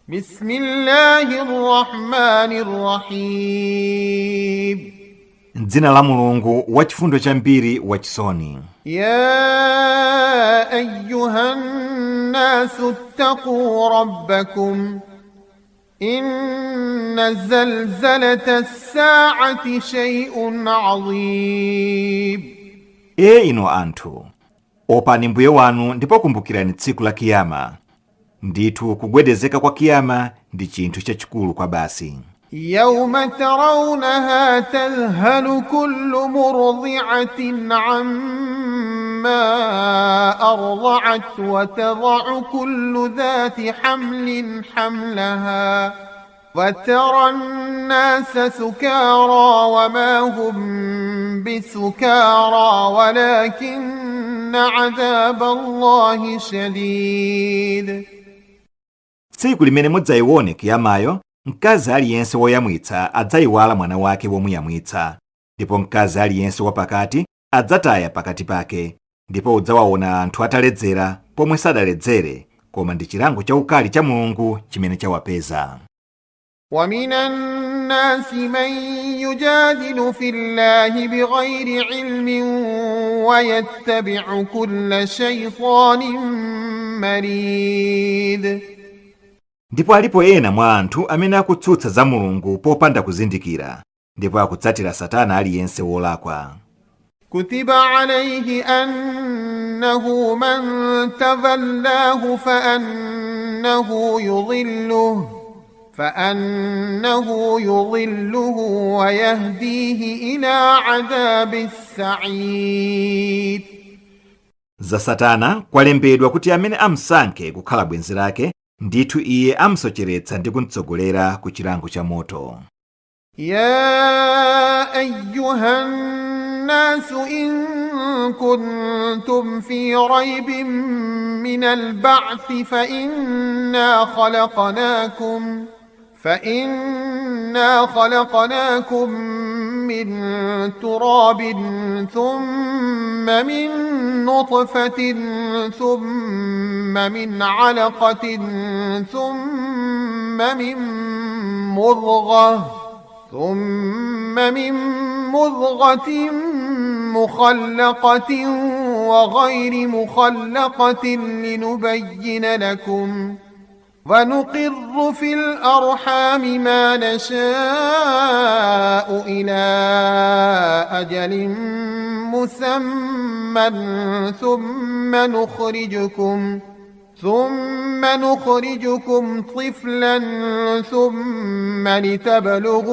بسم الله الرحمن الرحيم. M'dzina la Mulungu wachifundo chambiri wachisoni. يا أيها الناس اتقوا ربكم إن زلزلة الساعة شيء عظيم. Inu anthu, opani mbuye wanu ndipo kumbukirani tsiku la kiyama. Ndithu kugwedezeka kwa kiyama ndi chinthu chachikulu kwa basi. يوم ترونها تذهل كل مرضعة عما أرضعت وتضع كل ذات حمل حملها وترى الناس سكارى وما هم بسكارى ولكن عذاب الله شديد. Tsiku limene mudzayione kiyamayo, mkazi aliyense woyamwitsa adzayiwala mwana wake womuyamwitsa, ndipo mkazi aliyense wapakati adzataya pakati pake, ndipo udzawaona anthu ataledzera pomwe sadaledzere, koma ndi chilango chaukali cha Mulungu chimene chawapeza. ومن الناس من يجادل في الله بغير علم ويتبع كل شيطان مريد. Ndipo alipo ena mwa anthu amene akutsutsa za Mulungu popanda kuzindikira, ndipo akutsatira Satana aliyense wolakwa. كتب عليه أنه من تولاه فأنه يضله ويهديه إلى عذاب السعير. Za Satana kwalembedwa kuti amene amsankhe kukhala bwenzi lake, ndithu iye amsocheretsa ndi kumtsogolera ku chilango cha moto. يا أيها الناس إن كنتم في ريب من البعث فإنا خلقناكم من تراب ثم من نطفة ثم من علقة ثم من مضغة مخلقة وغير مخلقة لنبين لكم ونقر في الأرحام ما نشاء إلى أجل مسمى ثم نخرجكم طفلا ثم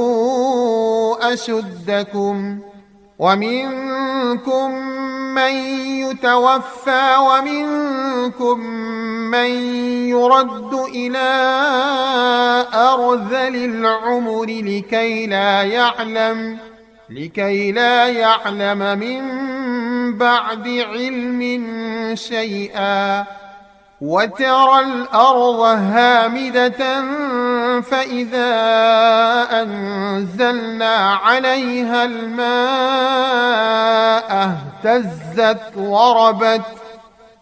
لتبلغوا أشدكم ومنكم من يتوفى ومنكم من يرد إلى أرذل العمر لكي لا يعلم من بعد علم شيئا وترى الأرض هامدة فإذا أنزلنا عليها الماء اهتزت وربت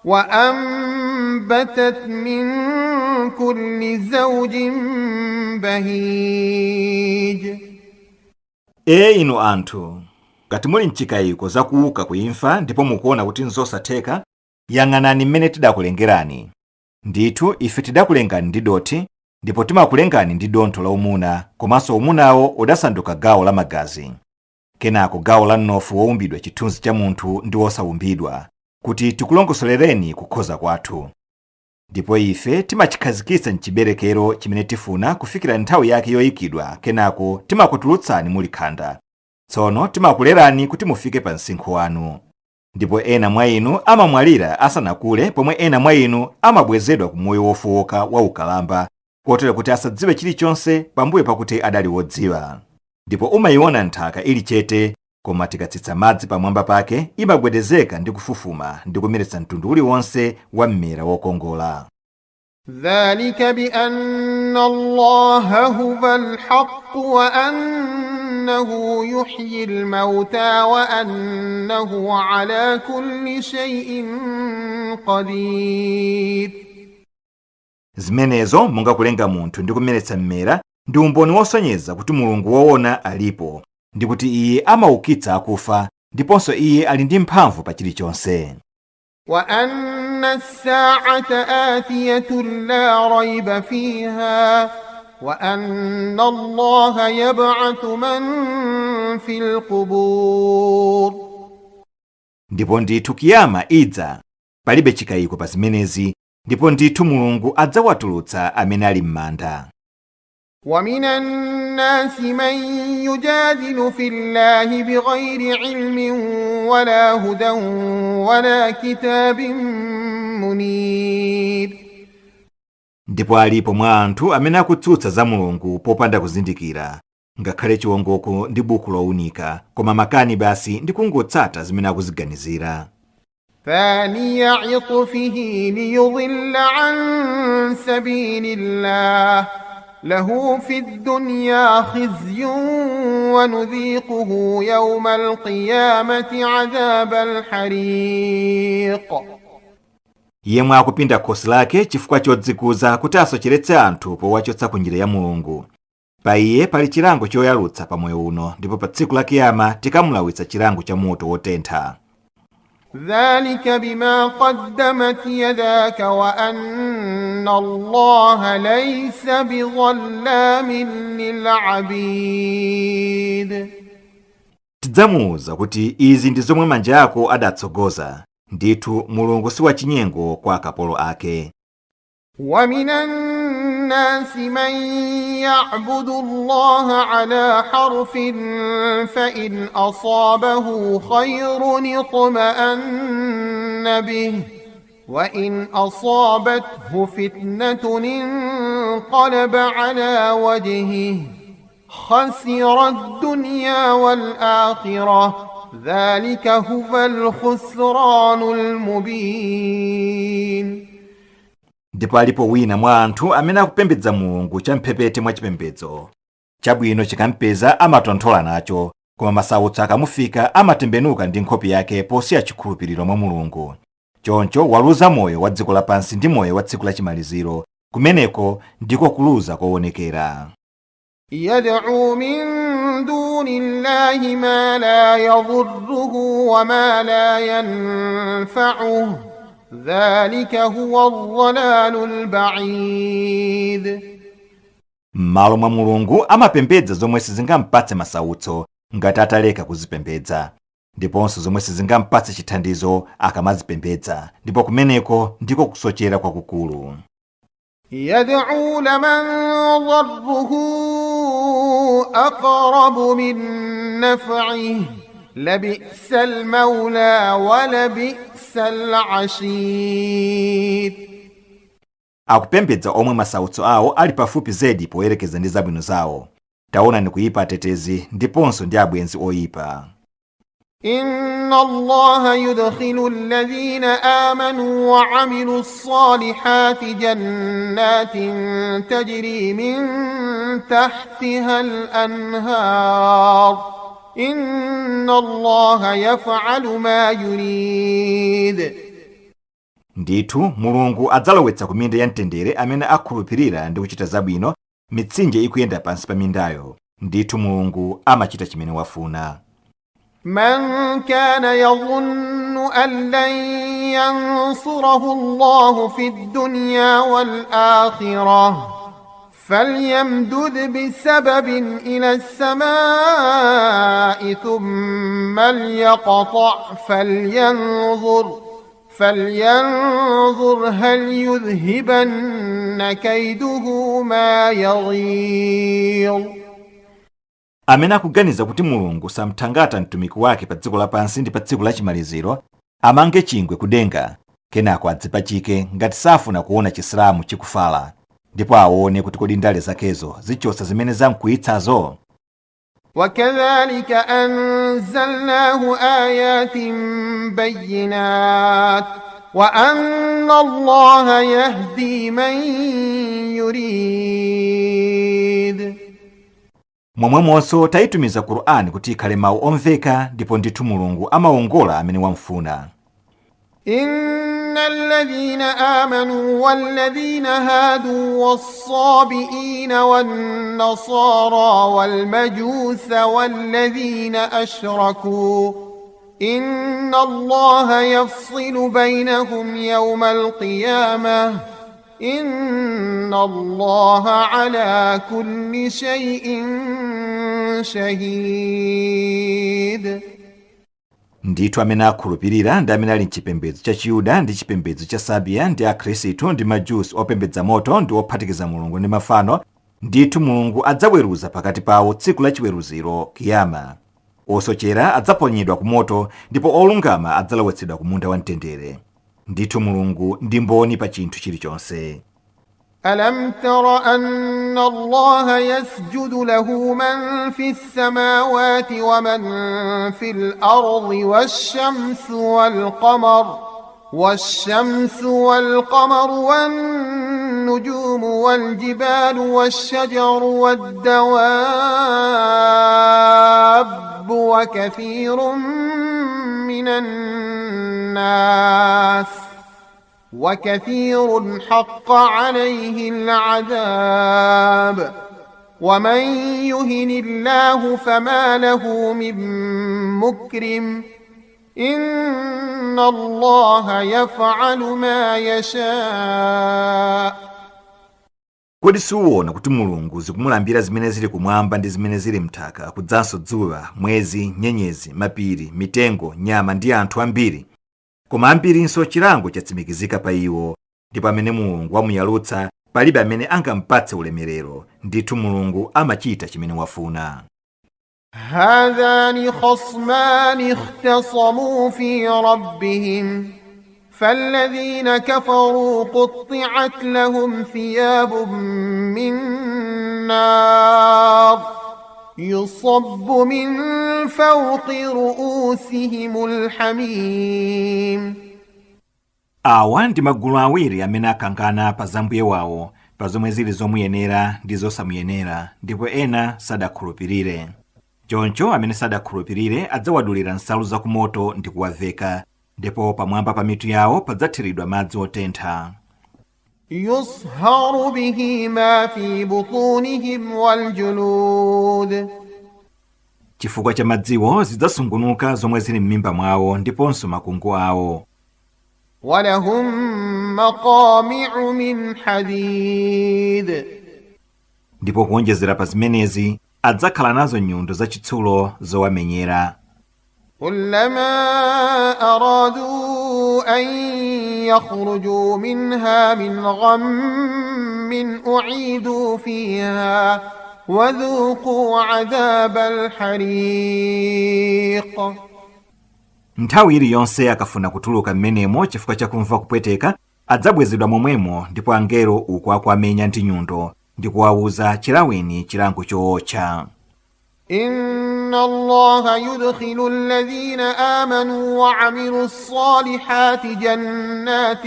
وأنبتت من كل زوج بهيج. Inu anthu, ngati muli mchikayiko za kuuka kuimfa ndipo mukuona kuti nzosatheka, yang'anani mmene tidakulengerani. Ndithu ife tidakulengani ndi dothi, ndipo timakulengani ndi dontho la umuna, komanso umunawo udasanduka gawo la magazi. Kenako gawo la mnofu woumbidwa chithunzi cha munthu ndi wosaumbidwa, kuti tikulongosolereni kukhoza kwathu. Ndipo ife timachikhazikitsa mchiberekero chimene tifuna kufikira nthawi yake yoyikidwa, kenako timakutulutsani muli khanda. Tsono timakulerani kuti mufike pa msinkhu wanu. Ndipo ena mwa inu amamwalira asanakule, pomwe ena mwa inu amabwezedwa ku moyo wofowoka wa ukalamba, kotero kuti asadziwe chilichonse pambuyo pakuti adali wodziwa. Ndipo umayiona nthaka ili chete, koma tikatsitsa madzi pamwamba pake imagwedezeka ndi kufufuma ndi kumeretsa mtundu uliwonse wa mmera wokongola. ذلك بأن الله هو الحق وأنه يحيي الموتى وأنه على كل شيء قدير. Zimenezo monga kulenga munthu ndi kumeretsa mmera ndi umboni wosonyeza kuti Mulungu woona alipo ndi kuti iye amaukitsa akufa ndiponso iye ali ndi mphamvu pa chilichonse. Wa anna as-sa'ata atiyatun la rayba fiha wa anna Allaha yab'athu man fil qubur. Ndipo ndithu kiyama idza, palibe chikayiko pa zimenezi, ndipo ndithu Mulungu adzawatulutsa amene ali m'manda. Wa minan nasi man yujadilu fillahi bighayri ilmin wala hudan wala kitabin munir. Ndipo alipo mwa anthu amene akutsutsa za Mulungu popanda kuzindikira, ngakhale chiwongoko ndi buku lowunika, koma makani basi ndi kungotsata zimene akuziganizira. ثاني عطفه ليضل عن سبيل الله له في الدنيا خزي ونذيقه يوم القيامة عذاب الحريق. Yemwe akupinda khosi lake chifukwa chodzikuza kuti asocheretse anthu powachotsa ku njira ya Mulungu. Pa iye pali chilango choyalutsa pa moyo uno, ndipo pa tsiku la kiyama tikamulawitsa chilango cha moto wotentha. ذلك بما قدمت يداك وأن الله ليس بظلام للعبيد. Tidzamuwuza kuti izi ndi zomwe manja ako adatsogoza, ndithu Mulungu si wachinyengo kwa akapolo ake. ومن الناس من يعبد الله على حرف فإن أصابه خير اطمأن به وإن أصابته فتنة انقلب على وجهه خسر الدنيا والآخرة ذلك هو الخسران المبين. Ndipo alipo wina mwa anthu amene akupembedza Mulungu champhepete mwa chipembedzo. Chabwino chikampeza amatonthola nacho, koma masautso akamufika amatembenuka ndi nkhope yake posiya chikhulupiriro mwa Mulungu. Choncho waluza moyo wa dziko lapansi ndi moyo wa tsiku lachimaliziro, kumeneko ndiko kuluza koonekera. يدعو من دون الله ما لا يضره وما لا ينفعه ذلك هو الضلال البعيد. M'malo mwa Mulungu amapembedza zomwe sizingampatse masautso ngati ataleka kuzipembedza, ndiponso zomwe sizingampatse chithandizo akamazipembedza, ndipo kumeneko ndiko kusochera kwakukulu. يدعو لمن ضره أقرب من نفعه لبئس المولى ولبئس العشير. Akupembedza omwe masautso awo ali pafupi zedi poyerekeza ndi zabwino zawo. Taona ni kuyipa atetezi ndiponso ndi abwenzi oyipa. إن الله يدخل الذين آمنوا وعملوا الصالحات جنات تجري من تحتها الأنهار إن الله يفعل ما يريد. Ndithu Mulungu adzalowetsa ku minda ya mtendere amene akhulupirira ndi kuchita zabwino, mitsinje ikuyenda pansi pa mindayo. Ndithu Mulungu amachita chimene wafuna. من كان يظن أن لن ينصره الله في الدنيا والآخرة فليمدد بسبب إلى السماء ثم ليقطع فلينظر هل يذهبن كيده ما يغيظ. Amene akuganiza kuti Mulungu samthangata mtumiki wake pa dziko lapansi ndi pa tsiku lachimaliziro, amange chingwe kudenga, kenako adzipachike ngati safuna kuona chisilamu chikufala, ndipo aone kuti kodi ndale zakezo zichosa zimene zamkuitsazo. وكذلك أنزلناه آيات بينات وأن الله يهدي من يريد. Momwemonso tayitumiza Qur'ani kuti ikhale mawu omveka, ndipo ndithu Mulungu amawongola amene wamfuna. إن الذين آمنوا والذين هادوا والصابئين والنصارى والمجوس والذين أشركوا إن الله يفصل بينهم يوم القيامة إن الله على كل شيء شهيد. Ndithu amene akhulupirira ndi amene ali mchipembedzo cha Chiyuda ndi chipembedzo cha Sabiya ndi Akhristu ndi Majusi opembedza moto ndi ophatikiza Mulungu ndi mafano, ndithu Mulungu adzaweruza pakati pawo tsiku la chiweruziro kiyama. Osochera adzaponyedwa ku moto ndipo olungama adzalowetsedwa ku munda wamtendere. Ndithu Mulungu ndi mboni pa chinthu chilichonse. ألم تر أن الله يسجد له من في السماوات ومن في الأرض والشمس والقمر والنجوم والجبال والشجر والدواب وكثير حق عليه العذاب ومن يهن الله فما له من مكرم إن الله يفعل ما يشاء. Kodi siuwona kuti Mulungu zikumulambira zimene zili kumwamba ndi zimene zili mthaka, kudzanso dzuwa, mwezi, nyenyezi, mapiri, mitengo, nyama ndi anthu ambiri? Koma ambirinso chilango chatsimikizika pa iwo, ndipo amene Mulungu wamuyalutsa palibe amene angampatse ulemerero. Ndithu Mulungu amachita chimene wafuna. هذان خصمان اختصموا في ربهم فالذين كفروا قطعت لهم ثياب من نار يصب من فوق رؤوسهم الحميم. Awa ndi magulu awiri amene akangana pa zambuye wawo, pa zomwe zili zomuyenera ndi zosamuyenera, ndipo ena sadakhulupirire. Choncho amene sadakhulupirire adzawadulira nsalu zakumoto ndi kuwaveka, ndipo pamwamba pa mitu yawo padzathiridwa madzi otentha. يصهر به ما في بطونهم والجلود. Chifukwa cha madziwo zidzasungunuka zomwe zili m'mimba mwawo ndiponso makungu awo. ولهم مقامع من حديد. Ndipo kuonjezera pa zimenezi adzakhala nazo nyundo zachitsulo zowamenyera. كلما أرادوا أن يخرجوا منها من غم أعيدوا فيها وذوقوا عذاب الحريق. Nthawi iliyonse akafuna kutuluka m'menemo chifukwa cha kumva kupweteka, adzabwezedwa momwemo ndipo angelo uku akuamenya ndi nyundo ndi kuwawuza chilaweni chilango chootcha. إن الله يدخل الذين آمنوا وعملوا الصالحات جنات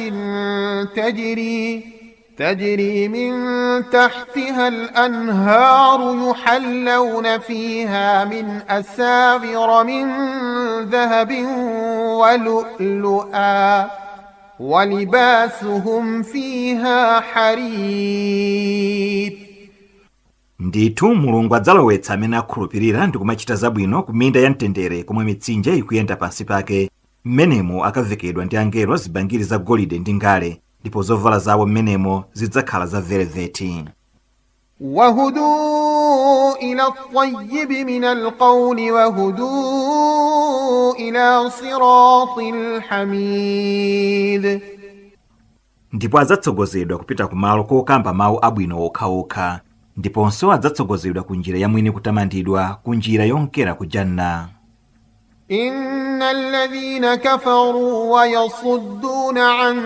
تجري من تحتها الأنهار يحلون فيها من أساور من ذهب ولؤلؤا ولباسهم فيها حرير. Ndithu Mulungu adzalowetsa amene akhulupirira ndi kumachita zabwino ku minda ya mtendere komwe mitsinje ikuyenda pansi pake. Mmenemo akavekedwa ndi angelo zibangiri za golide ndi ngale, ndipo zovala zawo mmenemo zidzakhala za veleveti. وهدوا إلى الطيب من القول وهدوا إلى صراط الحميد. Ndipo adzatsogozedwa kupita ku malo kokamba mawu abwino okhaokha, ndiponso adzatsogozedwa ku njira ya mwini kutamandidwa, ku njira yonkera ku janna. إن الذين كفروا ويصدون عن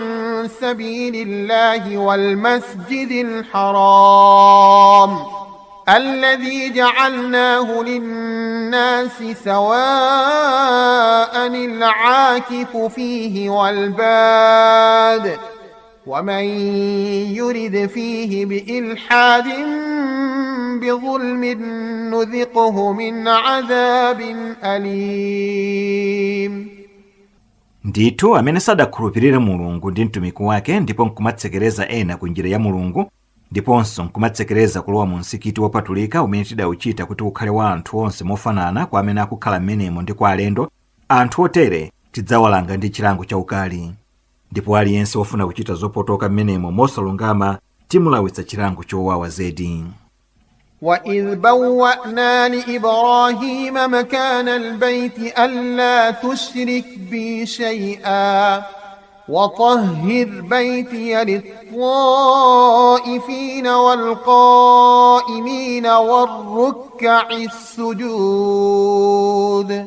سبيل الله والمسجد الحرام الذي جعلناه للناس سواء العاكف فيه والباد ومن يرد فيه بإلحاد بظلم نذقه من عذاب أليم. ndithu amene sadakhulupirire mulungu ndi mtumiki wake ndipo nkumatsekereza ena ku njira ya mulungu ndiponso nkumatsekereza kulowa mu msikiti wopatulika umene tidawuchita kuti ukhale wa anthu onse mofanana kwa amene akukhala m'menemo ndi kwa alendo, anthu otere tidzawalanga ndi chilango chaukali. Ndipo aliyense wofuna kuchita zopotoka m'menemo mosalungama timulawitsa chilango chowawa zedi. وإذ بوأنا لإبراهيم مكان البيت ألا تشرك بي شيئا وطهر بيتي للطائفين والقائمين والركع السجود.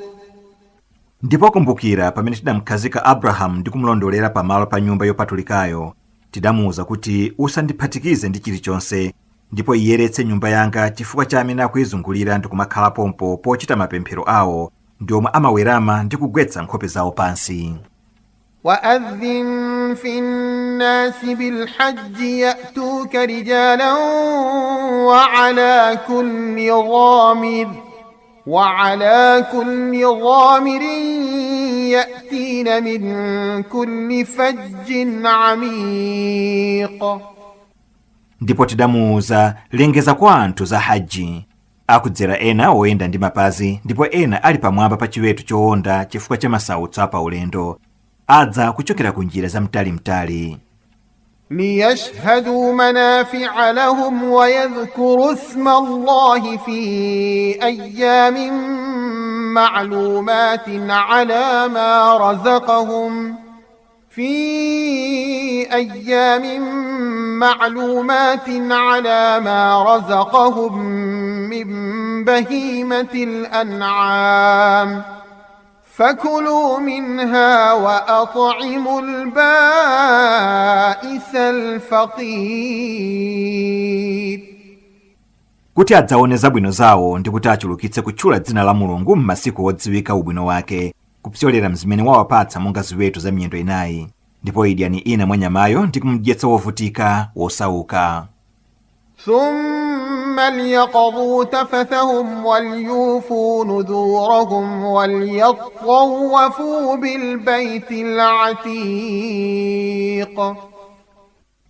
Ndipo kumbukira pamene tidamkhazika Abrahamu ndi kumulondolera pamalo pa nyumba yopatulikayo, tidamuwuza kuti usandiphatikize ndi chilichonse, ndipo iyeretse nyumba yanga chifukwa cha amene akuyizungulira ndi kumakhala pompo pochita mapemphero awo ndi omwe amawerama ndi kugwetsa nkhope zawo pansi. وأذن في الناس بالحج يأتوك رجالا وعلى كل ضامر يأتين من كل فج عميق. Ndipo tidamuwuza lengeza kwa anthu za haji, akudzera ena oyenda ndi mapazi ndipo ena ali pamwamba pa chiweto chowonda chifukwa cha masautso apa ulendo, adza kuchokera ku njira za mtalimtali. ليشهدوا منافع لهم ويذكروا اسم الله في أيام معلومات على ما رزقهم من بهيمة الأنعام فكلوا منها وأطعموا البائس الفقير. Kuti adzaone zabwino zawo ndi kuti achulukitse kutchula dzina la Mulungu m'masiku odziwika ubwino wake, kupyolera mzimene wawapatsa monga ziweto za miyendo inayi, ndipo idyani ina mwa nyamayo ndi kumudyetsa wovutika wosauka. ثم ليقضوا تفثهم وليوفوا نذورهم وليطوفوا بالبيت العتيق.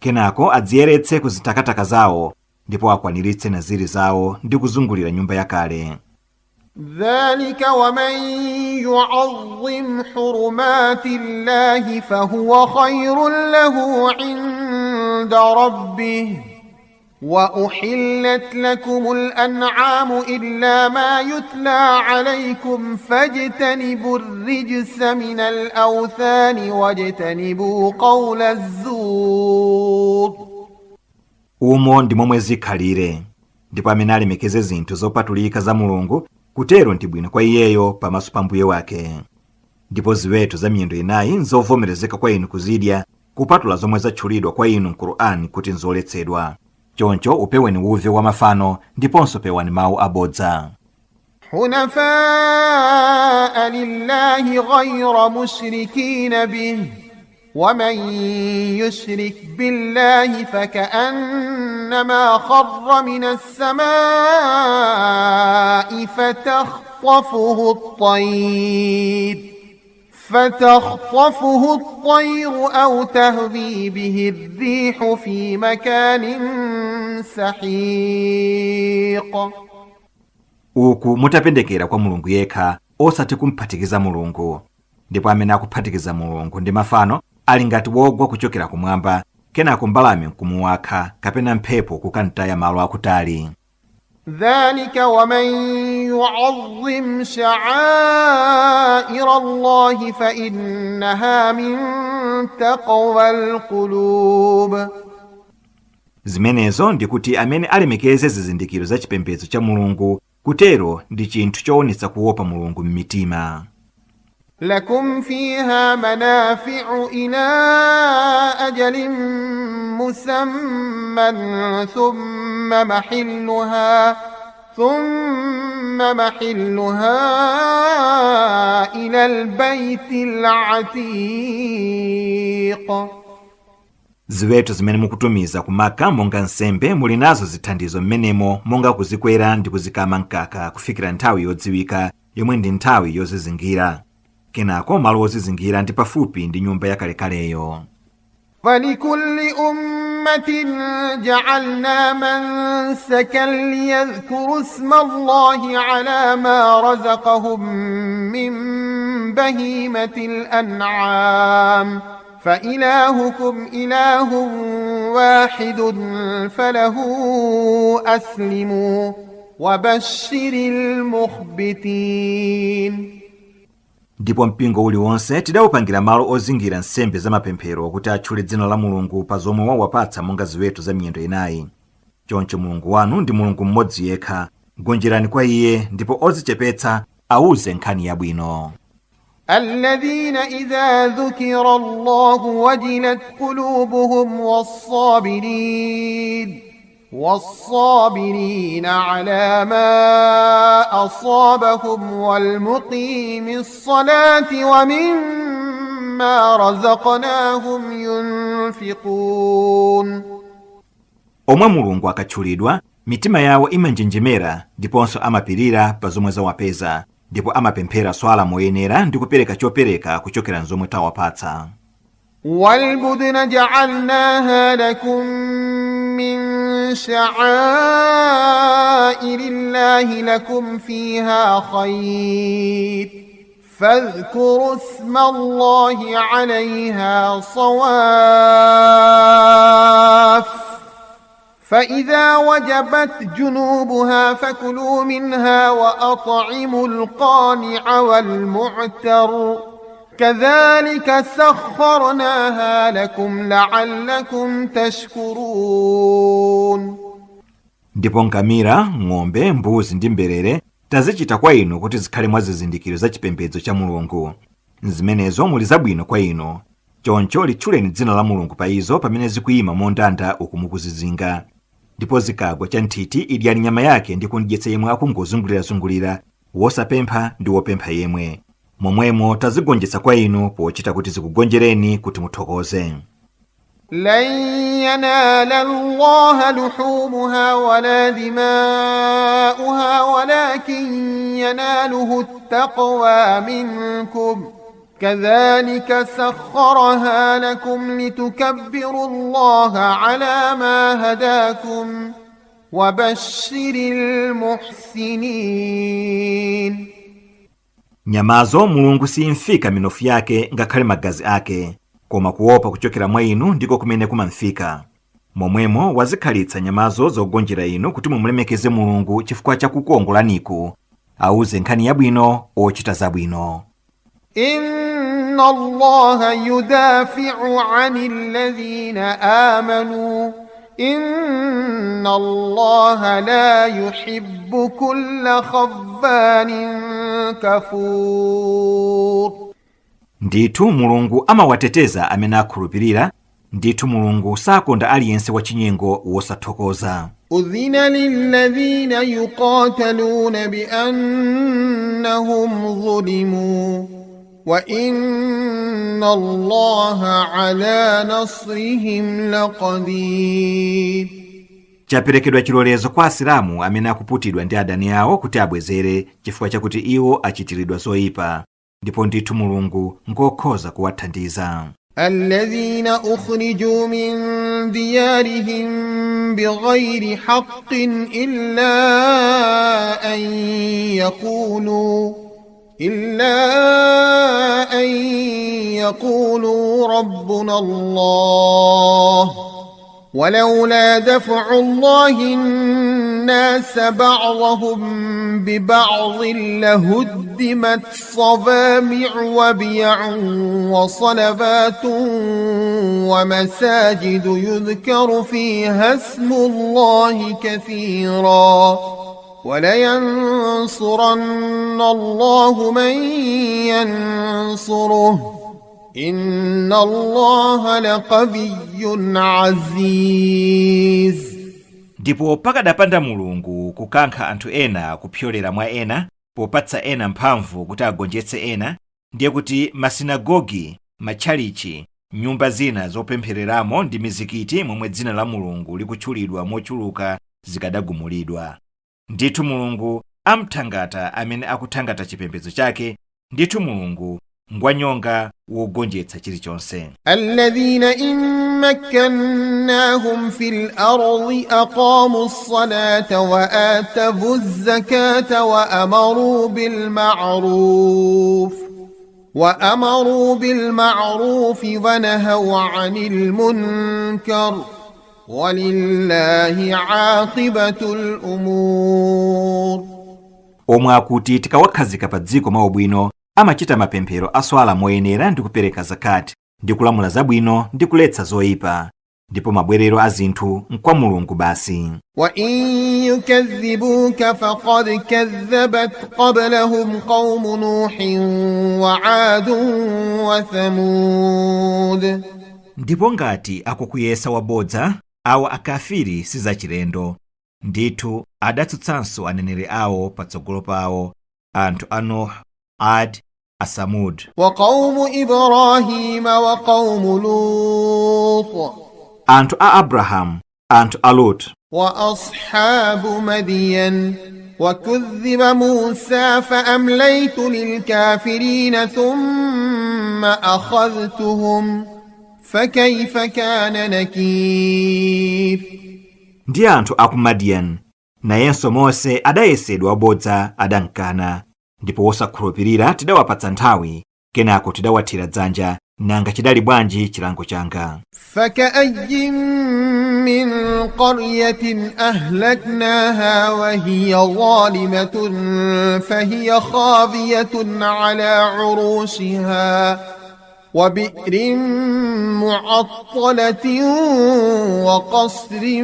Kenako adziyeretse kuzitakataka zawo ndipo akwaniritse naziri zawo ndi kuzungulira nyumba yakale. ذلك ومن يعظم حرمات الله فهو خير له عند ربه وأحلت لكم الأنعام إلا ما يتلى عليكم فاجتنبوا الرجس من الأوثان واجتنبوا قول الزور. Umo ndi momwe zikhalire, ndipo amene alemekeze zinthu zopatulika za Mulungu kutero ndi bwino kwa iyeyo pamaso pa mbuye wake. Ndipo ziweto za miyendo inayi nzovomerezeka kwa inu kuzidya kupatula zomwe zatchulidwa kwa inu m'Qur'ani kuti nzoletsedwa. Choncho upeweni uve wa mafano ndiponso pewani mawu abodza. حنفاء لله غير مشركين به ومن يشرك بالله فكأنما خر من السماء فتخطفه الطير أو تهوي به الريح في مكان سحيق. Uku mutapendekera kwa Mulungu yekha osati kumphatikiza Mulungu. Ndipo amene akuphatikiza Mulungu ndi mafano ali ngati wogwa kuchokera kumwamba, kenako mbalame nkumuwakha kapena mphepo kukantaya malo akutali. ذلك ومن يعظم شعائر الله فإنها من تقوى القلوب. Zimenezo ndikuti amene alemekeze zizindikiro za chipembedzo cha Mulungu kutero ndi chinthu choonetsa kuopa Mulungu m'mitima. لكم فيها منافع إلى أجل مسمى ثم محلها إلى البيت العتيق. Ziweto zimene mukutumiza kumaka monga nsembe muli nazo zithandizo mmenemo monga kuzikwera ndi kuzikama mkaka kufikira nthawi yodziwika yomwe ndi nthawi yozizingira. kenako malo ozizingira ndi pafupi ndi nyumba yakalekaleyo. فلكل أمة جعلنا منسكا ليذكروا اسم الله على ما رزقهم من بهيمة الأنعام فإلهكم إله واحد فله أسلموا وبشر المخبتين. Ndipo mpingo uliwonse tidawupangira malo ozingira nsembe za mapemphero kuti atchule dzina la Mulungu pa zomwe wawapatsa monga ziweto za miyendo inayi. Choncho Mulungu wanu ndi Mulungu mmodzi yekha, gonjerani kwa Iye ndipo odzichepetsa awuze nkhani yabwino. الذين إذا ذكر الله وجلت قلوبهم والصابرين على ما أصابهم والمقيم الصلاة ومما رزقناهم ينفقون. Omwe Mulungu akatchulidwa, mitima yawo imanjenjemera ndiponso amapirira pa zomwe zawapeza, ndipo amapemphera swala moyenera ndi kupereka chopereka kuchokera nzomwe tawapatsa. والبدن جعلناها لكم من شعائر الله لكم فيها خير فاذكروا اسم الله عليها صواف فإذا وجبت جنوبها فكلوا منها وأطعموا القانع والمعتر كذلك سخرناها لكم لعلكم تشكرون. Ndipo ngamira, ng'ombe, mbuzi ndi mberere tazichita kwa inu kuti zikhale mwa zizindikiro za chipembedzo cha Mulungu. Zimenezo muli zabwino kwa inu. Choncho litchuleni dzina la Mulungu pa izo pamene zikuyima mondanda uku mukuzizinga. Ndipo zikagwa cha nthiti idyani nyama yake ndi kundyetsa yemwe akungozungulira-zungulira, wosapempha ndi wopempha yemwe. Momwemo tazigonjetsa kwa inu pochita kuti zikugonjereni kuti muthokoze. لن ينال الله لحومها ولا دماؤها ولكن يناله التقوى منكم كذلك سخرها لكم لتكبروا الله على ما هداكم وبشر المحسنين. Nyamazo Mulungu simfika minofu yake ngakhale magazi ake, koma kuopa kuchokera mwa inu ndiko kumene kumamfika. Momwemo wazikhalitsa nyamazo zogonjera inu kuti mumulemekeze Mulungu chifukwa cha kukongolaniku, awuze nkhani yabwino ochita zabwino. Inna Allaha yudafi'u 'anil ladhina amanu inna Allaha la yuhibbu kulla khawanin kafur. Ndithu Mulungu amawateteza amene akhulupirira, ndithu Mulungu sakonda aliyense wachinyengo wosathokoza. Udhina lilladhina yuqataluna bi annahum zulimu wa inna Allaha ala nasrihim laqadir. Chaperekedwa chilolezo kwa Asilamu amene akuputidwa ndi adani awo kuti abwezere chifukwa chakuti iwo achitiridwa zoyipa, ndipo ndithu Mulungu ngokhoza kuwathandiza. Alladhina ukhriju min diyarihim bighayri haqqin illa an yaqulu rabbuna Allah ولولا دفع الله الناس بعضهم ببعض لهدمت صوامع وبيع وصلوات ومساجد يذكر فيها اسم الله كثيرا ولينصرن الله من ينصره Inna Allaha laqawiyyun aziz. Ndipo pakadapanda Mulungu kukankha anthu ena kupyolera mwa ena, popatsa ena mphamvu kuti agonjetse ena, ndiye kuti masinagogi, matchalichi, nyumba zina zopemphereramo ndi mizikiti momwe dzina la Mulungu likutchulidwa mochuluka zikadagumulidwa. Ndithu Mulungu amthangata amene akuthangata chipembedzo chake, ndithu Mulungu ngwanyonga wogonjetsa chilichonse. الذين إن مكناهم في الأرض أقاموا الصلاة وآتوا الزكاة وأمروا بالمعروف ونهوا عن المنكر ولله عاقبة الأمور. omwe akuti tikawakhazika pa dziko mwaubwino amachita mapemphero aswala moyenera ndi kupereka zakati ndi kulamula zabwino ndi kuletsa zoyipa, ndipo mabwerero a zinthu nkwa Mulungu basi. وَإِن يُكَذِّبُوكَ فَقَدْ كَذَّبَتْ قَبْلَهُمْ قَوْمُ نُوحٍ وَعَادٌ وَثَمُودُ. Ndipo ngati akukuyesa wabodza, awo akafiri sizachilendo. Ndithu adatsutsanso aneneri awo patsogolo pawo, anthu a Nuh, Ad, Asamud. وَقَوْمُ إِبْرَاهِيمَ وَقَوْمُ لُوطٍ. Anthu a Abraham, anthu a Lot. وأصحاب مدين وكذب موسى فأمليت للكافرين ثم أخذتهم فكيف كان نكير. Ndi anthu a ku Madian, nayenso Mose adayesedwa wabodza adankana, ndipo wosakhulupirira tidawapatsa nthawi, kenako tidawathira dzanja, nanga chidali bwanji chilango changa. فكأي من قرية أهلكناها وهي ظالمة فهي خاوية على عروشها وبئر معطلة وقصر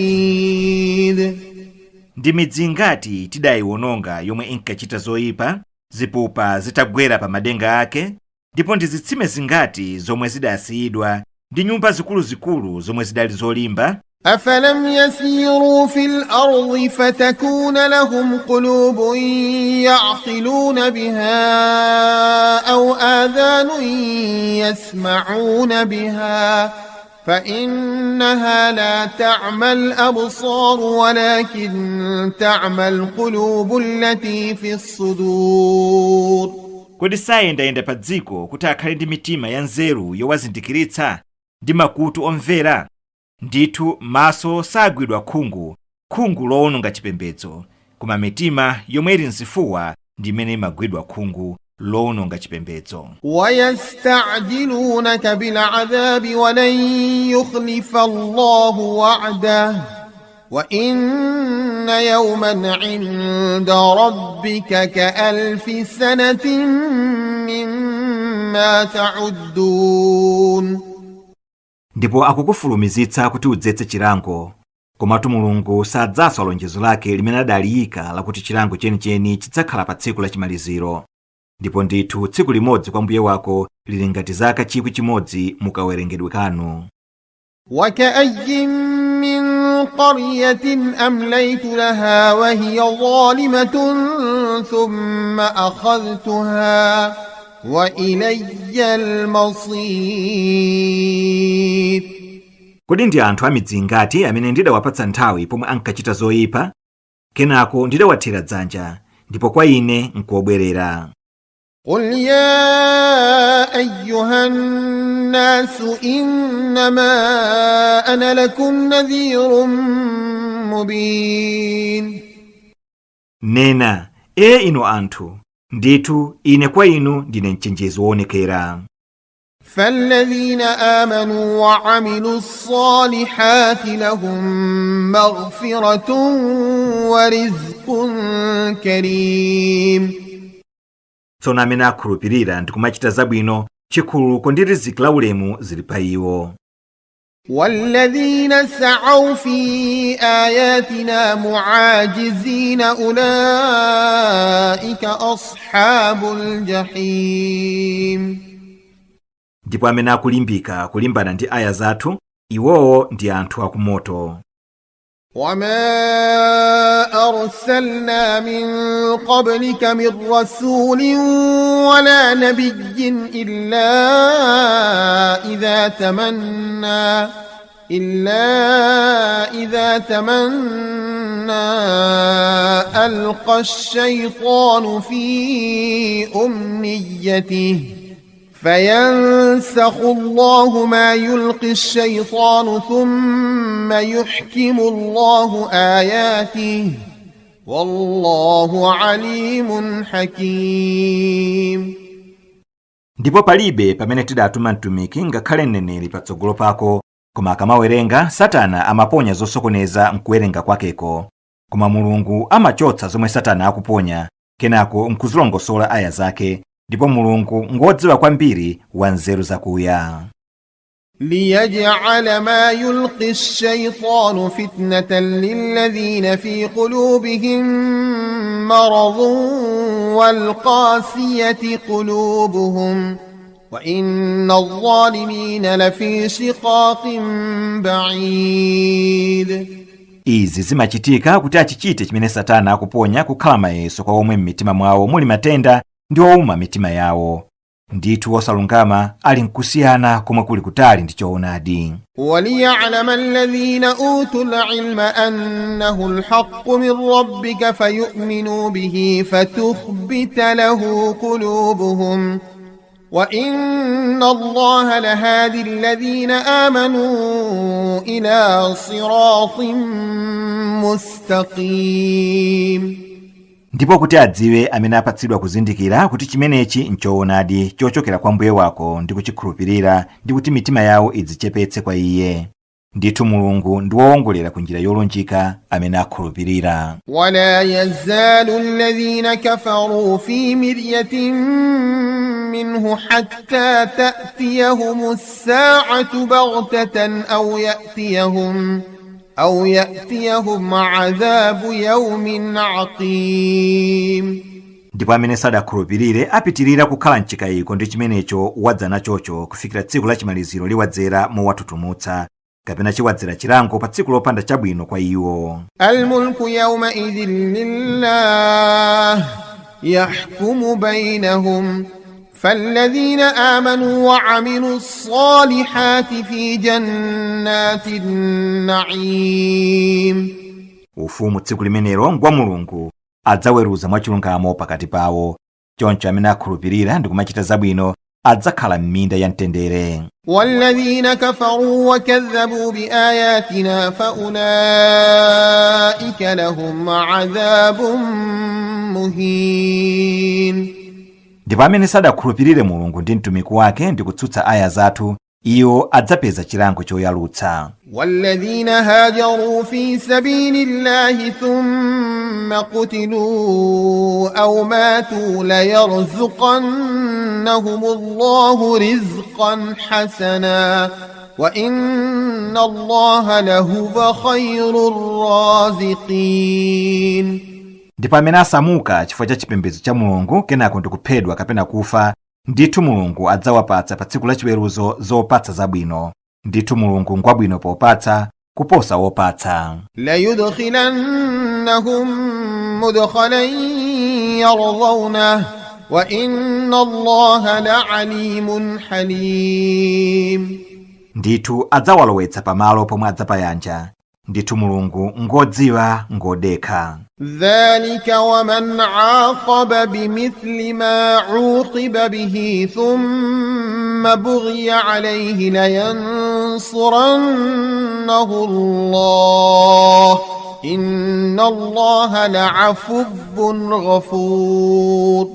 مشيد. Ndi midzi ngati tidayiwononga yomwe inkachita zoyipa, zipupa zitagwera pa madenga ake, ndipo ndi zitsime zingati zomwe zidasiyidwa, ndi nyumba zikuluzikulu zomwe zidali zolimba. أفلم يسيروا في الأرض فتكون لهم قلوب يعقلون بها أو آذان يسمعون بها فإنها لا تعمى الأبصار ولكن تعمى القلوب التي في الصدور. Kodi sayendayenda pa dziko kuti akhale ndi mitima ya nzeru yowazindikiritsa ndi makutu omvera? Ndithu maso sagwidwa khungu lowononga chipembedzo, koma mitima yomwe ili mzifuwa ndi imene imagwidwa khungu lowononga chipembedzo. ويستعجلونك بالعذاب ولن يخلف الله وعده وإن يوما عند ربك كألف سنة مما تعدون. Ndipo akukufulumizitsa kuti udzetse chilango, komatu Mulungu sadzaswa lonjezo lake limene adaliyika lakuti chilango chenicheni chidzakhala pa tsiku la chimaliziro. Ndipo ndithu tsiku limodzi kwa mbuye wako lili ngati zaka 1,000 mukawerengedwe kanu. وكأي من قرية أمليت لها وهي ظالمة ثم أخذتها وإلي المصير. Kodi ndi anthu a midzi ngati amene ndidawapatsa nthawi pomwe ankachita zoyipa, kenako ndidawathira dzanja, ndipo kwa ine nkobwerera. قل يا أيها الناس إنما أنا لكم نذير مبين. Nena, inu anthu, ndithu ine kwa inu ndine mchenjezi woonekera. فالذين آمنوا وعملوا الصالحات لهم مغفرة ورزق كريم. Tsono amene akhulupirira ndi kumachita zabwino, chikhululuko ndi riziki laulemu zili pa iwo. والذين سعوا في آياتنا معاجزين أولئك أصحاب الجحيم. Ndipo amene akulimbika kulimbana ndi aya zathu, iwowo ndi anthu akumoto. وما أرسلنا من قبلك من رسول ولا نبي إلا إذا تمنى ألقى الشيطان في أمنيته فينسخ الله ما يلقي الشيطان ثم يحكم الله آياته والله عليم حكيم. Ndipo palibe pamene tidatuma mtumiki ngakhale mneneri patsogolo pako, koma akamawerenga Satana amaponya zosokoneza mkuwerenga kwakeko, koma Mulungu amachotsa zomwe Satana akuponya kenako nkuzilongosola aya zake, ndipo Mulungu ngodziwa kwambiri wa nzeru zakuya. ليجعل ما يلقي الشيطان فتنة للذين في قلوبهم مرض والقاسية قلوبهم وإن الظالمين لفي شقاق بعيد. Izi zimachitika kuti achichite chimene Satana akuponya kukhala mayeso kwa omwe m'mitima mwawo muli matenda ndi owuma mitima yawo. Ndithu osalungama ali nkusiyana komwe kuli kutali ndi choonadi. وَلِيَعْلَمَ الَّذِينَ أُوتُوا الْعِلْمَ أَنَّهُ الْحَقُّ مِنْ رَبِّكَ فَيُؤْمِنُوا بِهِ فَتُخْبِتَ لَهُ قُلُوبُهُمْ وَإِنَّ اللَّهَ لَهَادِي الَّذِينَ آمَنُوا إِلَى صِرَاطٍ مُسْتَقِيمٍ. Ndipo kuti adziwe amene apatsidwa kuzindikira kuti chimenechi nchoonadi chochokera kwa Mbuye wako ndi kuchikhulupirira ndi kuti mitima yawo idzichepetse kwa Iye. Ndithu Mulungu ndi woongolera ku njira yolunjika amene akhulupirira. وَلَا يَزَالُ الَّذِينَ كَفَرُوا فِي مِرْيَةٍ مِّنْهُ حَتَّى تَأْتِيَهُمُ السَّاعَةُ بَغْتَةً أو يأتيهم عذاب يوم عقيم. Ndipo amene sadakhulupirire apitirira kukhala mchikayiko ndi chimenecho wadza nachocho kufikira tsiku la chimaliziro liwadzera mowatutumutsa, kapena chiwadzera chilango pa tsiku lopanda chabwino kwa iwo. Al-mulku yawma idhin lillah yahkumu bainahum فالذين آمنوا وعملوا الصالحات في جنات النعيم. Ufumu tsiku limenelo ngwa Mulungu adzaweruza mwachilungamo pakati pawo, choncho amene akhulupirira ndi kumachita zabwino adzakhala m'minda ya mtendere. والذين كفروا وكذبوا بآياتنا فأولئك لهم عذاب مهين. Ndipo amene sadakhulupirire Mulungu ndi mtumiki wake ndi kutsutsa aya zathu, iwo adzapeza chilango choyalutsa. والذين هاجروا في سبيل الله ثم قتلوا أو ماتوا ليرزقنهم الله رزقا حسنا وإن الله لهو خير الرازقين. Ndipo amene asamuka chifukwa cha chipembedzo cha Mulungu kenako ndikuphedwa kapena kufa, ndithu Mulungu adzawapatsa pa tsiku la chiweruzo zopatsa zabwino. Ndithu Mulungu ngwabwino popatsa kuposa wopatsa. La yudkhilannahum mudkhalan yardawna wa inna Allaha la'alimun halim. Ndithu adzawalowetsa pamalo pomwe adzapayanja. Ndithu Mulungu ngodziwa ngodekha. Dhalika wa man aqaba bimithli ma uqiba bihi thumma bughiya alayhi la yansurannahu Allah inna Allaha la'afuwwun ghafur.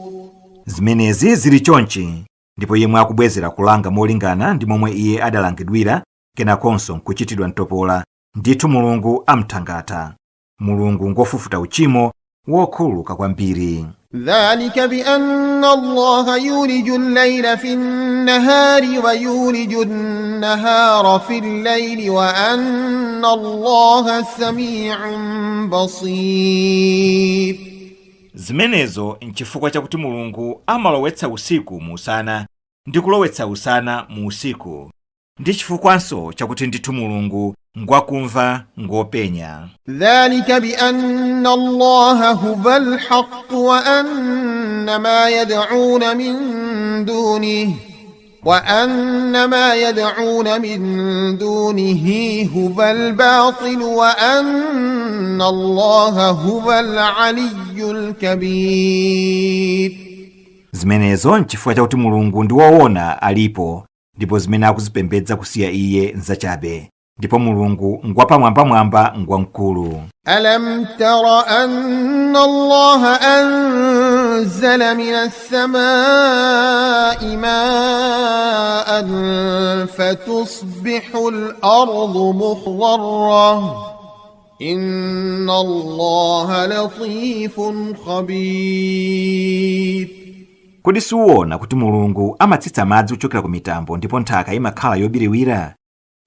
Zimenezi zili chonchi, ndipo yemwe akubwezera kulanga molingana ndi momwe iye adalangidwira kenakonso nkuchitidwa ntopola, ndithu Mulungu amthangata. Mulungu ngofufuta uchimo wokhululuka kwambiri. Dhalika bi anna Allaha yuliju al-layla fi an-nahari wa yuliju an-nahara fi al-layli wa anna Allaha sami'un basir. Zimenezo nchifukwa chakuti Mulungu amalowetsa usiku mu usana ndi kulowetsa usana mu usiku. Ndi chifukwanso chakuti ndithu Mulungu ngwakumva ngopenya. Dhalika bi anna Allaha huwal haqq wa anna ma yad'una min dunihi وأن ما يدعون من دونه هو الباطل وأن الله هو العلي الكبير. Zimenezo nchifukwa chakuti Mulungu ndi woona alipo, ndipo zimene akuzipembedza kusiya iye nzachabe, ndipo Mulungu ngwapamwambamwamba ngwamkulu. ألم تر أن الله أنزل من السماء ماء فتصبح الأرض مخضرة إن الله لطيف خبير. Kodi siuona kuti Mulungu amatsitsa madzi kuchokera ku mitambo ndipo nthaka imakhala yobiriwira?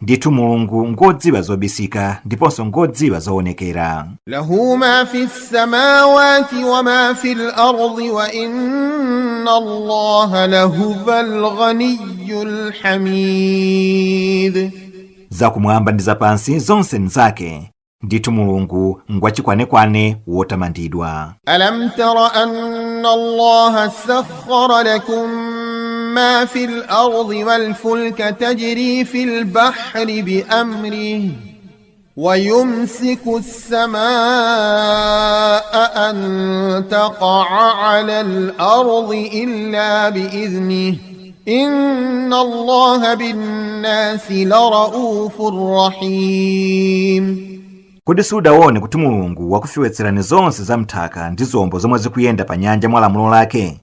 Ndithu Mulungu ngodziwa zobisika ndiponso ngodziwa zoonekera. له ما في السماوات وما في الأرض وإن الله لهو الغني الحميد. Zakumwamba ndi zapansi zonse nzake, ndithu Mulungu ngwachikwanekwane wotamandidwa. ألم تر أن الله سخر لكم ما في الأرض والفلك تجري في البحر بأمره ويمسك السماء أن تقع على الأرض إلا بإذنه إن الله بالناس لرؤوف رحيم. Kodi sudaone kuti Mulungu wakufiwetserani zonse za mthaka ndi zombo zomwe zikuyenda pa nyanja mwa lamulo lake,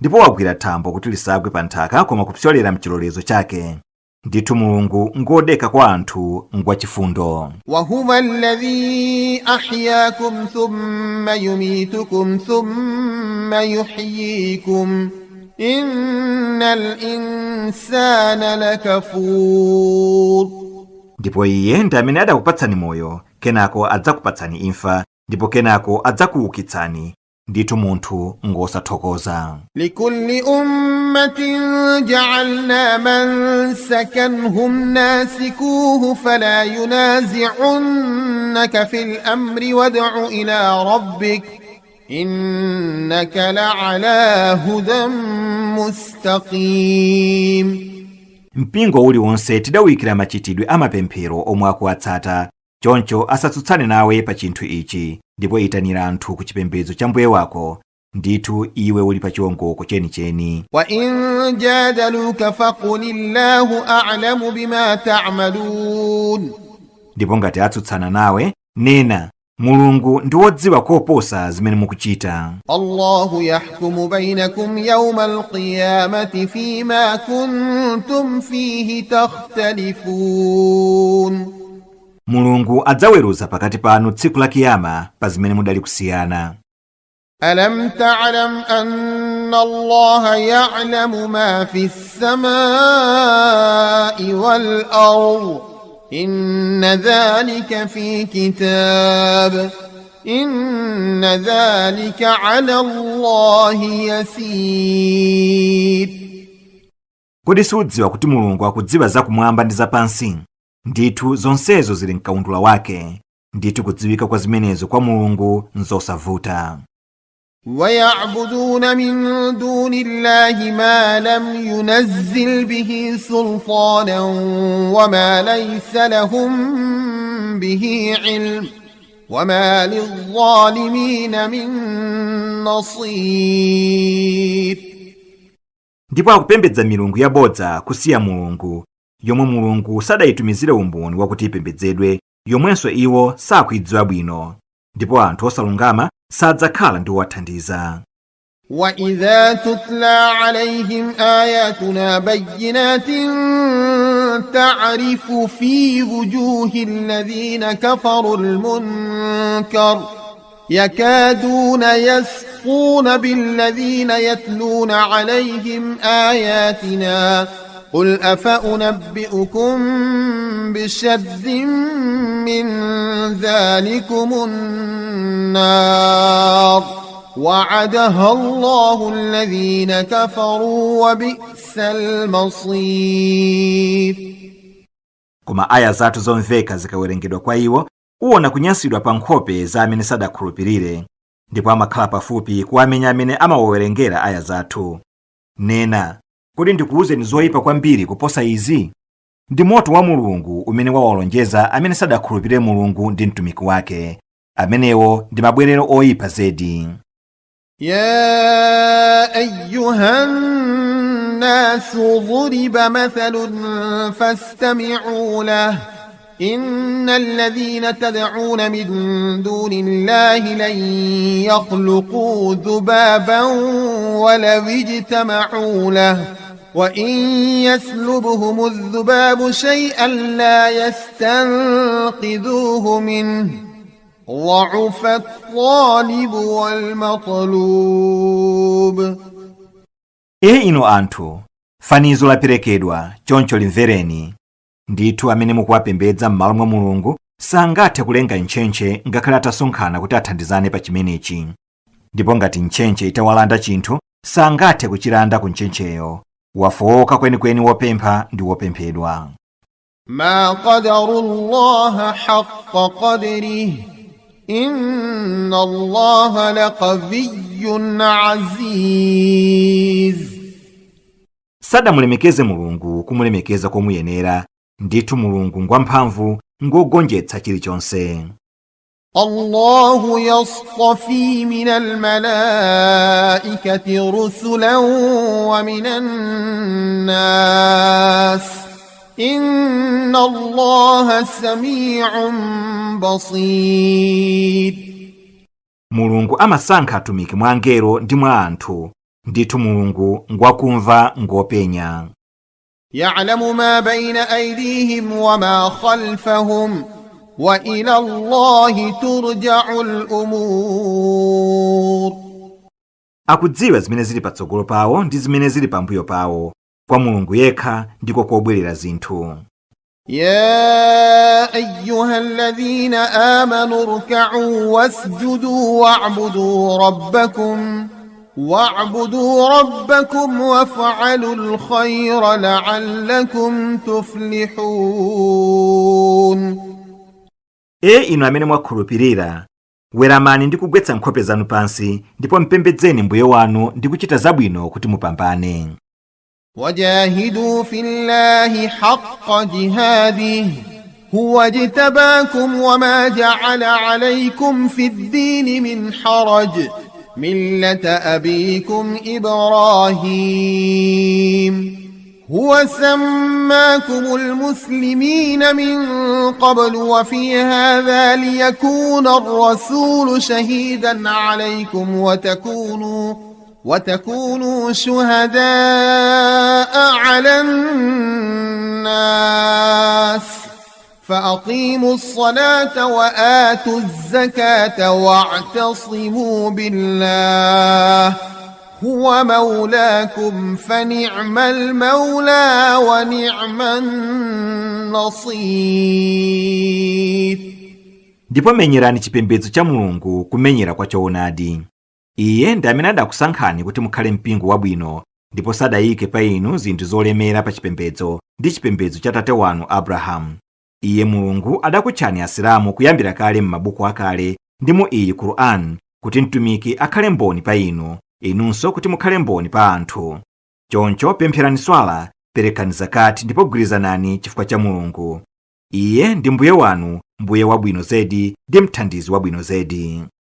ndipo wagwira thambo kuti lisagwe pa nthaka koma kupyolera mchilolezo chake. Ndithu Mulungu ngodeka kwa anthu ngwachifundo. وهو الذي أحياكم ثم يميتكم ثم يحييكم إن الإنسان لكفور. Ndipo iye ndi amene adakupatsani moyo, kenako adzakupatsani imfa, ndipo kenako adzakuukitsani. Ndithu munthu ngosathokoza. لكل أمة جعلنا منسكا هم ناسكوه فلا ينازعنك في الأمر وادع إلى ربك إنك لعلى هدى مستقيم. Mpingo uliwonse tidawikira machitidwe amapemphero omwe akuwatsata, choncho asatsutsane nawe pa chinthu ichi, ndipo itanira anthu ku chipembedzo cha Mbuye wako, ndithu iwe uli pa chiwongoko chenicheni. وإن جادلوك فقل الله أعلم بما تعملون. Ndipo ngati atsutsana nawe, nena, Mulungu ndi wodziwa koposa zimene mukuchita. الله يحكم بينكم يوم القيامة فيما كنتم فيه تختلفون. Mulungu adzaweruza pakati panu tsiku la kiyama pa zimene mudali kusiyana. ألم تعلم أن الله يعلم ما في السماء والأرض إن ذلك في كتاب إن ذلك على الله يسير. Kodi sudziwa kuti Mulungu akudziwa zakumwamba ndi zapansi? Ndithu zonsezo zili mkaundula wake, ndithu kudziwika kwa zimenezo kwa Mulungu nzosavuta. ويعبدون من دون الله ما لم ينزل به سلطانا وما ليس لهم به علم وما للظالمين من نصير. Ndipo akupembedza milungu yabodza kusiya Mulungu, yomwe Mulungu sadayitumizire umboni wakuti ipembedzedwe, yomwenso iwo sakuidziwa bwino, ndipo anthu osalungama sadzakhala ndi owathandiza. وإذا تتلى عليهم آياتنا بينات تعرف في وجوه الذين كفروا المنكر يكادون يسقون بالذين يتلون عليهم آياتنا قل أفأنبئكم بشر من ذلكم النار وعدها الله الذين كفروا وبئس المصير. Koma aya zathu zomveka zikawerengedwa kwa iwo, uwona kunyansidwa pa nkhope za amene sadakhulupirire, ndipo amakhala pafupi kwa amene amawawerengera aya zathu. Nena, Kodi ndikuwuzeni zoyipa kwambiri kuposa izi? Ndi moto wa Mulungu umene wawalonjeza amene sadakhulupirire Mulungu ndi mtumiki wake. Amenewo ndi mabwerero oyipa zedi. يا أيها الناس ضرب مثل فاستمعوا له إن الذين تدعون من دون الله لن يخلقوا ذبابا ولو اجتمعوا له وإن يسلبهم الذباب شيئا لا يستنقذوه منه ضعف الطالب والمطلوب. Inu anthu, fanizo laperekedwa, choncho limvereni. Ndithu amene mukuwapembedza m'malo mwa Mulungu sangathe kulenga ntchentche ngakhale atasonkhana kuti athandizane pa chimenechi. Ndipo ngati ntchentche itawalanda chinthu, sangathe kuchilanda ku ntchentcheyo. Wafowoka kwenikweni wopempha ndi wopemphedwa. ما قدروا الله حق قدره إن الله لقوي عزيز. Sadamulemekeze Mulungu kumulemekeza komuyenera, ndithu Mulungu ngwamphamvu ngogonjetsa chilichonse. الله يصطفي من الملائكة رسلا ومن الناس إن الله سميع بصير. Mulungu amasankha atumiki mwa angelo ndi mwa anthu, ndithu Mulungu ngwakumva ngopenya. يعلم ما بين أيديهم وما خلفهم وإلى الله ترجع الأمور. Akudziwa zimene zili patsogolo pawo ndi zimene zili pambuyo pawo. Kwa Mulungu yekha ndiko kobwerera zinthu. يا أيها الذين آمنوا اركعوا واسجدوا واعبدوا ربكم وافعلوا الخير لعلكم تفلحون. Inu amene mwakhulupirira, weramani ndi kugwetsa nkhope zanu pansi ndipo mpembedzeni Mbuye wanu ndi kuchita zabwino kuti mupambane. وجاهدوا في الله حق جهاده هو اجتباكم وما جعل عليكم في الدين من حرج ملة أبيكم إبراهيم هو سماكم المسلمين من قبل وفي هذا ليكون الرسول شهيدا عليكم وتكونوا شهداء على الناس فأقيموا الصلاة وآتوا الزكاة واعتصموا بالله هو مولاكم فنعم المولى ونعم النصير. Ndipo menyerani chipembedzo cha Mulungu kumenyera kwa choonadi. Iye ndi amene adakusankhani kuti mukhale mpingo wabwino, ndipo sadayike pa inu zinthu zolemera pa chipembedzo ndi chipembedzo cha tate wanu Abrahamu. Iye Mulungu adakutchani Asilamu kuyambira kale m'mabuku akale ndi mu iyi Qur'an kuti mtumiki akhale mboni pa inu, inunso kuti mukhale mboni pa anthu. Choncho pempherani swala, perekani zakati ndipo gwirizanani chifukwa cha Mulungu. Iye ndi Mbuye wanu, Mbuye wabwino zedi ndi mthandizi wabwino zedi.